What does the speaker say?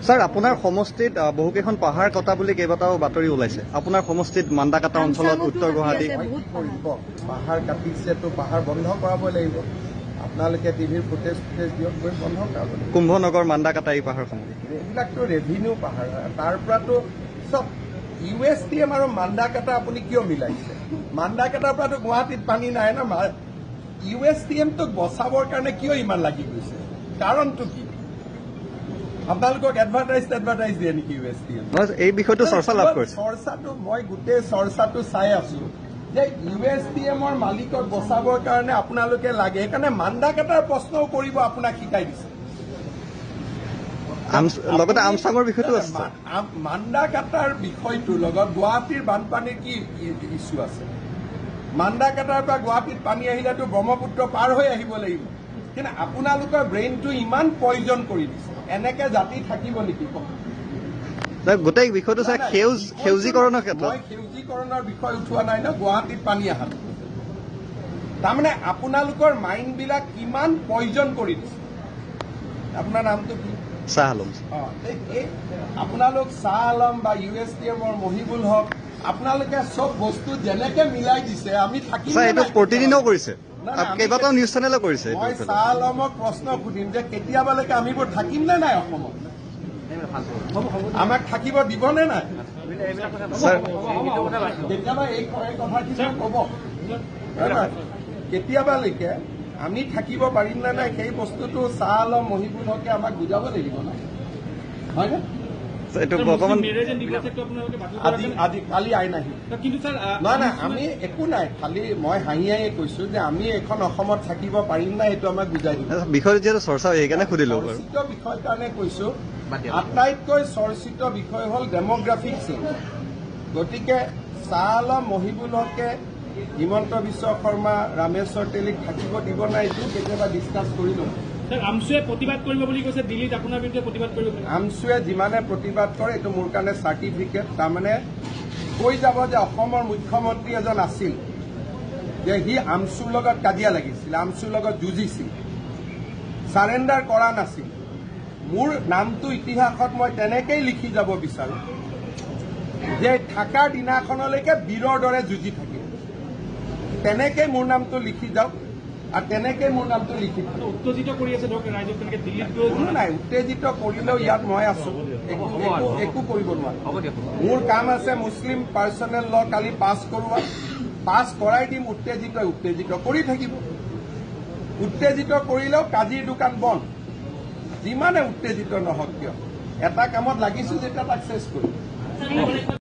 Sir আপনাৰ সমষ্টিত বহুকেইখন পাহাৰ কটা বুলি কেইবাটাও বাতৰি ওলাইছে। আপোনাৰ সমষ্টিত মান্দাকাটা অঞ্চলত উত্তৰ গুৱাহাটী পাহাৰ কাটিছে তো পাহাৰ বন্ধ কৰাবই লাগিব। আপোনালোকে টিভিৰ ফুটেজ দিয়ক গৈ বন্ধ কৰাব লাগিব। কুম্ভনগৰ মান্দাকাটা এই পাহাৰসমূহ এইবিলাকতো ৰেভিনিউ পাহাৰ, তাৰ পৰাতো চব USTM আৰু মান্দাকাটা আপুনি কিয় মিলাইছে? মান্দাকাটাৰ পৰাতো গুৱাহাটীত পানী নাই না। USTMটোক বচাবৰ কাৰণে কিয় ইমান লাগি গৈছে? কাৰণটো কি? আপোনালোকক এডভাৰটাইজ দিয়ে নেকি USTM? এই বিষয়টো চৰ্চা লাভ কৰিছে। চৰ্চাটো মই গোটেই চৰ্চাটো চাই আছো যে USTMৰ মালিকক বচাবৰ কাৰণে আপোনালোকে লাগে, সেইকাৰণে মান্দাকাটাৰ প্ৰশ্নও কৰিব আপোনাক শিকাই দিছে। লগতে আমচাঙৰ বিষয়টো আছে। মান্দাকাটাৰ বিষয়টোৰ লগত গুৱাহাটীৰ বানপানীৰ কি ইছ্যু আছে? মান্দাকাটাৰ পৰা গুৱাহাটীত পানী আহিলেতো ব্ৰহ্মপুত্ৰ পাৰ হৈ আহিব লাগিব, কিন্তু আপোনালোকৰ ব্ৰেইনটো ইমান পয়জন কৰি দিছে। এনেকে জাতি থাকিব নেকি? গোটেই বিষয়টো চাই সেউজীকৰণৰ ক্ষেত্ৰত মই সেউজীকৰণৰ বিষয় উঠোৱা নাই ন, গুৱাহাটীত পানী অহা। তাৰমানে আপোনালোকৰ মাইণ্ডবিলাক কিমান পয়জন কৰি দিছে। আপোনাৰ নামটো কি? শ্বাহ আলম। আপোনালোক শ্বাহ আলম বা USTMৰ মহিবুল হক, আপোনালোকে চব বস্তু যেনেকে মিলাই দিছে আমি থাকিম। প্ৰতিদিনেও কৰিছে, কেইবাটাও নিউজ চেনেলে কৰিছে। মই শ্বাহ আলমক প্ৰশ্ন সুধিম যে কেতিয়াবালৈকে আমিবোৰ থাকিম নে নাই অসমত? আমাক থাকিব দিব নে নাই? কেতিয়াবা এই কথাখিনি কব। কেতিয়াবালৈকে আমি থাকিব পাৰিম নে নাই সেই বস্তুটো শ্বাহ আলম মহিবুল হকে আমাক বুজাব লাগিব না, হয় নে? কালি আইন আহিল। নহয় নাই, আমি একো নাই, খালি মই হাঁহি কৈছো যে আমি এখন অসমত থাকিব পাৰিম নাই সেইটো আমাক বুজাই দিব। বিষয় যিহেতু চৰ্চা সেইকাৰণে সুধিলো। চৰ্চিত বিষয় কাৰণে কৈছো, আটাইতকৈ চৰ্চিত বিষয় হ'ল ডেমগ্ৰাফিক চেঞ্জ। গতিকে শ্বাহ আলম মহিবুল হকে হিমন্ত বিশ্ব শৰ্মা ৰামেশ্বৰ তেলীক থাকিব দিব নাই, এইটো কেতিয়াবা ডিছকাছ কৰি লম। আমচুৱে প্ৰতিবাদ কৰিব বুলি কৈছে দিল্লীত, আপোনাৰ বিৰুদ্ধে প্ৰতিবাদ কৰিব। আমচুৱে যিমানে প্ৰতিবাদ কৰে এইটো মোৰ কাৰণে চাৰ্টিফিকেট। তাৰমানে কৈ যাব যে অসমৰ মুখ্যমন্ত্ৰী এজন আছিল যে সি আমচুৰ লগত কাজিয়া লাগিছিল, আমচুৰ লগত যুঁজিছিল, চাৰেণ্ডাৰ কৰা নাছিল। মোৰ নামটো ইতিহাসত মই তেনেকেই লিখি যাব বিচাৰো যে থাকাৰ দিনাখনলৈকে বীৰৰ দৰে যুঁজি থাকিম। তেনেকেই মোৰ নামটো লিখি যাওক আৰু তেনেকেই মোৰ নামটো লিখি দিম। উত্তেজিত কৰি আছে ধৰক ৰাইজক তেনেকে দিল্লীত কোনো নাই, উত্তেজিত কৰিলেও ইয়াত মই আছো, একো কৰিব নোৱাৰো। মোৰ কাম আছে মুছলিম পাৰ্চনেল ল কালি পাছ কৰোৱা, পাছ কৰাই দিম। উত্তেজিত কৰি থাকিব। উত্তেজিত কৰিলেও কাজিৰ দোকান বন্ধ। যিমানে উত্তেজিত নহওক কিয় এটা কামত লাগিছো যেতিয়া তাক চেছ কৰিম।